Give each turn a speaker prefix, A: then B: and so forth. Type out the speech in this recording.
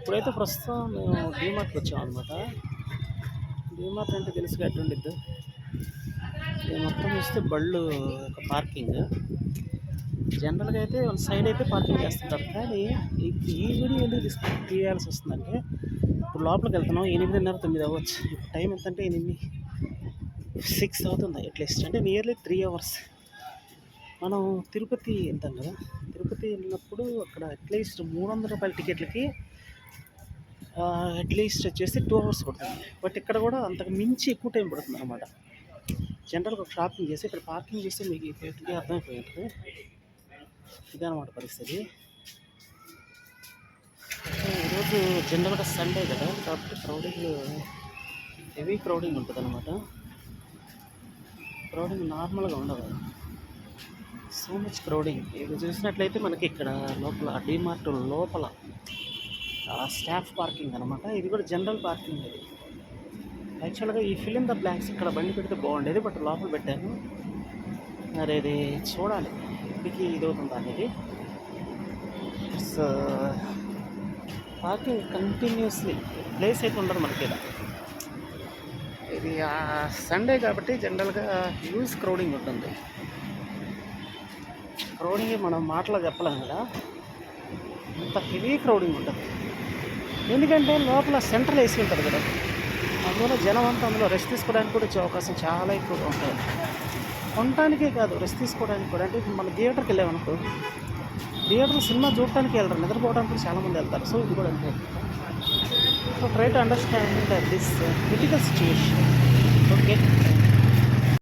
A: ఇప్పుడైతే ప్రస్తుతం మేము డీమార్ట్కి వచ్చాం అనమాట. డీమార్ట్ అంటే తెలుసు ఎట్టుండిద్దు. ఇది మొత్తం చూస్తే బళ్ళు ఒక పార్కింగ్. జనరల్గా అయితే వన్ సైడ్ అయితే పార్కింగ్ చేస్తుంటారు, కానీ ఇప్పుడు ఈ వీడియో ఎందుకు తీయాల్సి వస్తుందంటే ఇప్పుడు లోపలికి వెళ్తున్నాం 8:30 9 అవ్వచ్చు. ఇప్పుడు టైం ఎంత అంటే 6 అవుతుంది అట్లీస్ట్, అంటే నియర్లీ 3 అవర్స్. మనం తిరుపతి వెళ్తాం కదా, తిరుపతి వెళ్ళినప్పుడు అక్కడ అట్లీస్ట్ 300 రూపాయల టికెట్లకి అట్లీస్ట్ వచ్చేసి 2 అవర్స్ పడుతుంది. బట్ ఇక్కడ కూడా అంతకు మించి ఎక్కువ టైం పడుతుంది అనమాట. జనరల్గా ఒక షాపింగ్ చేసి ఇక్కడ పార్కింగ్ చేస్తే మీకు ఇప్పటికీ అర్థమైపోయి ఉంటుంది. ఇదన్నమాట పరిస్థితి. ఈరోజు జనరల్గా సండే కదా, కాబట్టి హెవీ క్రౌడింగ్ ఉంటుంది అనమాట. క్రౌడింగ్ నార్మల్గా ఉండదు, సో మచ్ క్రౌడింగ్. ఇది చూసినట్లయితే మనకి ఇక్కడ లోపల డీమార్ట్ లోపల స్టాఫ్ పార్కింగ్ అనమాట. ఇది కూడా జనరల్ పార్కింగ్. ఇది యాక్చువల్గా ఈ ఫిల్ ఇన్ ద బ్లాంక్స్ ఇక్కడ బండి పెడితే బాగుండేది, బట్ లోపల పెట్టాను. మరి ఇది చూడాలి ఇప్పటికి ఇది అవుతుందా అనేది. పార్కింగ్ కంటిన్యూస్లీ ప్లేస్ అయితే ఉండదు మనకి ఇలా. ఇది సండే కాబట్టి జనరల్గా హ్యూజ్ క్రౌడింగ్ ఉంటుంది. క్రౌడింగ్ మనం మాటలో చెప్పలేం కదా, అంత హెవీ క్రౌడింగ్ ఉంటుంది. ఎందుకంటే లోపల సెంట్రల్ ఏసీ ఉంటుంది కదా, అందువల్ల జనం అంతా అందులో రెస్ట్ తీసుకోవడానికి కూడా వచ్చే అవకాశం చాలా ఎక్కువగా ఉంటుంది. కొనటానికే కాదు, రెస్ట్ తీసుకోవడానికి కూడా. అంటే మన థియేటర్కి వెళ్ళామనుకో, థియేటర్లో సినిమా చూడటానికి వెళ్ళరు, నిద్రపోవడానికి చాలామంది వెళ్తారు. సో ఇది కూడా అంతే. So try to understand this critical situation. Okay.